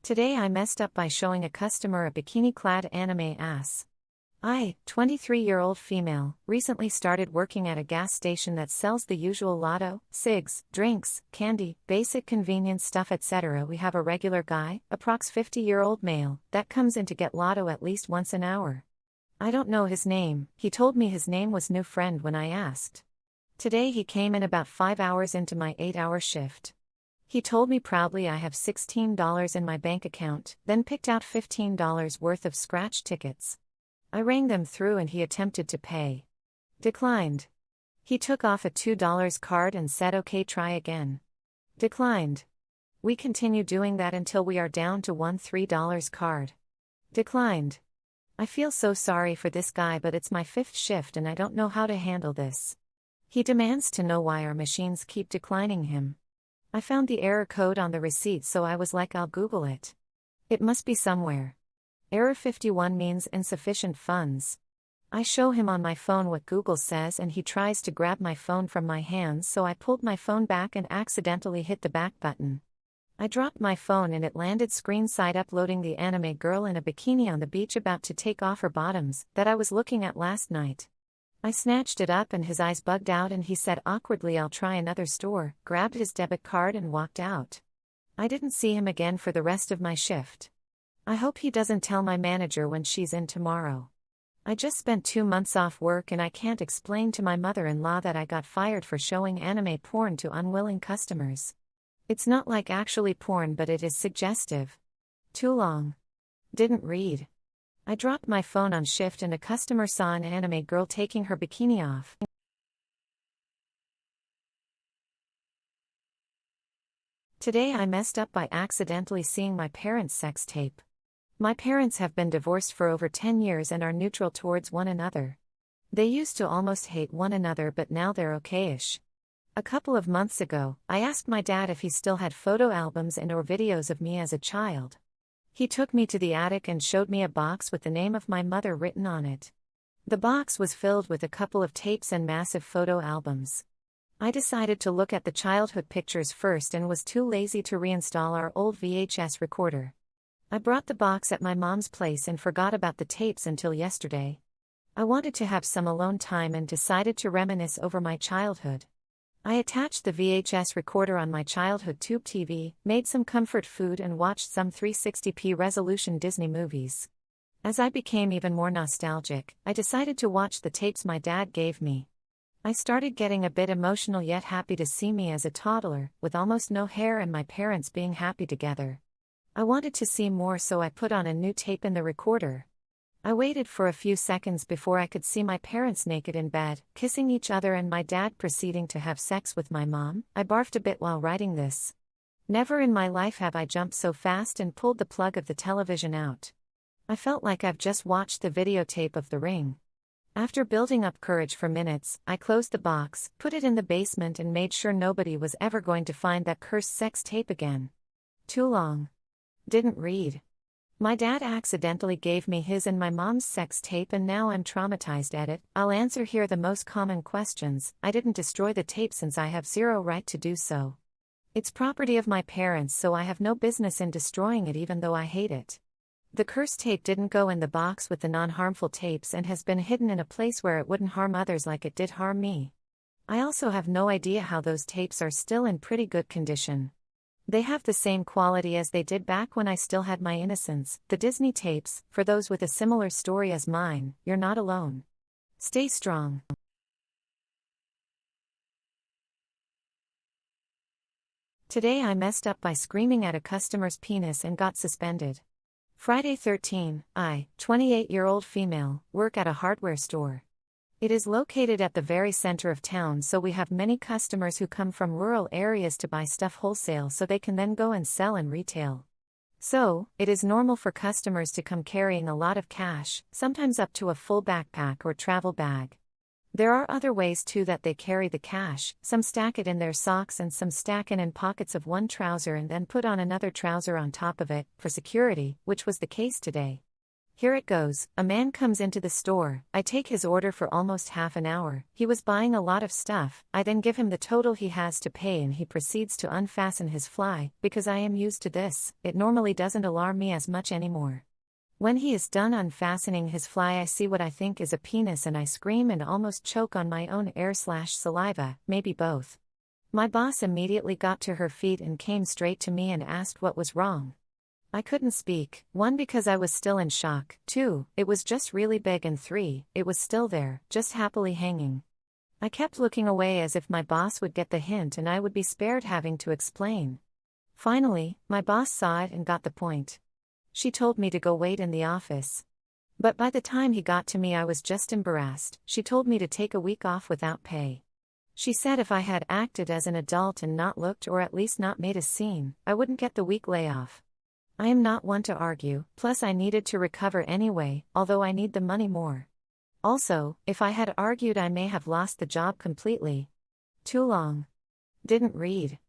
Today I messed up by showing a customer a bikini-clad anime ass. I, 23-year-old female, recently started working at a gas station that sells the usual lotto, cigs, drinks, candy, basic convenience stuff etc. We have a regular guy, approx 50-year-old male, that comes in to get lotto at least once an hour. I don't know his name, he told me his name was New Friend when I asked. Today he came in about 5 hours into my 8-hour shift. He told me proudly I have $16 in my bank account, then picked out $15 worth of scratch tickets. I rang them through and he attempted to pay. Declined. He took off a $2 card and said okay, try again. Declined. We continue doing that until we are down to one $3 card. Declined. I feel so sorry for this guy, but it's my 5th shift and I don't know how to handle this. He demands to know why our machines keep declining him. I found the error code on the receipt, so I was like, I'll Google it. It must be somewhere. Error 51 means insufficient funds. I show him on my phone what Google says and he tries to grab my phone from my hands, so I pulled my phone back and accidentally hit the back button. I dropped my phone and it landed screen side up, loading the anime girl in a bikini on the beach about to take off her bottoms that I was looking at last night. I snatched it up and his eyes bugged out and he said awkwardly, I'll try another store, grabbed his debit card and walked out. I didn't see him again for the rest of my shift. I hope he doesn't tell my manager when she's in tomorrow. I just spent 2 months off work and I can't explain to my mother-in-law that I got fired for showing anime porn to unwilling customers. It's not like actually porn, but it is suggestive. Too long. Didn't read. I dropped my phone on shift and a customer saw an anime girl taking her bikini off. Today I messed up by accidentally seeing my parents' sex tape. My parents have been divorced for over 10 years and are neutral towards one another. They used to almost hate one another, but now they're okay-ish. A couple of months ago, I asked my dad if he still had photo albums and/or videos of me as a child. He took me to the attic and showed me a box with the name of my mother written on it. The box was filled with a couple of tapes and massive photo albums. I decided to look at the childhood pictures first and was too lazy to reinstall our old VHS recorder. I brought the box at my mom's place and forgot about the tapes until yesterday. I wanted to have some alone time and decided to reminisce over my childhood. I attached the VHS recorder on my childhood tube TV, made some comfort food and watched some 360p resolution Disney movies. As I became even more nostalgic, I decided to watch the tapes my dad gave me. I started getting a bit emotional yet happy to see me as a toddler, with almost no hair and my parents being happy together. I wanted to see more, so I put on a new tape in the recorder. I waited for a few seconds before I could see my parents naked in bed, kissing each other and my dad proceeding to have sex with my mom. I barfed a bit while writing this. Never in my life have I jumped so fast and pulled the plug of the television out. I felt like I've just watched the videotape of The Ring. After building up courage for minutes, I closed the box, put it in the basement and made sure nobody was ever going to find that cursed sex tape again. Too long. Didn't read. My dad accidentally gave me his and my mom's sex tape and now I'm traumatized at it. I'll answer here the most common questions. I didn't destroy the tape since I have zero right to do so. It's property of my parents, so I have no business in destroying it even though I hate it. The cursed tape didn't go in the box with the non-harmful tapes and has been hidden in a place where it wouldn't harm others like it did harm me. I also have no idea how those tapes are still in pretty good condition. They have the same quality as they did back when I still had my innocence. The Disney tapes, for those with a similar story as mine, you're not alone. Stay strong. Today I messed up by screaming at a customer's penis and got suspended. Friday 13, I, 28-year-old female, work at a hardware store. It is located at the very center of town, so we have many customers who come from rural areas to buy stuff wholesale so they can then go and sell in retail. So, it is normal for customers to come carrying a lot of cash, sometimes up to a full backpack or travel bag. There are other ways too that they carry the cash. Some stack it in their socks and some stack it in pockets of one trouser and then put on another trouser on top of it, for security, which was the case today. Here it goes. A man comes into the store. I take his order for almost half an hour. He was buying a lot of stuff. I then give him the total he has to pay and he proceeds to unfasten his fly. Because I am used to this, it normally doesn't alarm me as much anymore. When he is done unfastening his fly, I see what I think is a penis and I scream and almost choke on my own air/saliva, maybe both. My boss immediately got to her feet and came straight to me and asked what was wrong. I couldn't speak, 1 because I was still in shock, 2, it was just really big, and 3, it was still there, just happily hanging. I kept looking away as if my boss would get the hint and I would be spared having to explain. Finally, my boss saw it and got the point. She told me to go wait in the office. But by the time he got to me I was just embarrassed. She told me to take a week off without pay. She said if I had acted as an adult and not looked or at least not made a scene, I wouldn't get the week layoff. I am not one to argue, plus I needed to recover anyway, although I need the money more. Also, if I had argued I may have lost the job completely. Too long. Didn't read.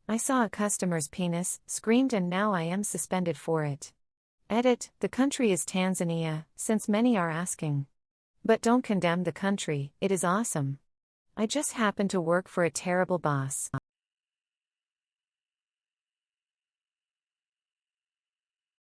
I saw a customer's penis, screamed, and now I am suspended for it. Edit, the country is Tanzania, since many are asking. But don't condemn the country, it is awesome. I just happen to work for a terrible boss.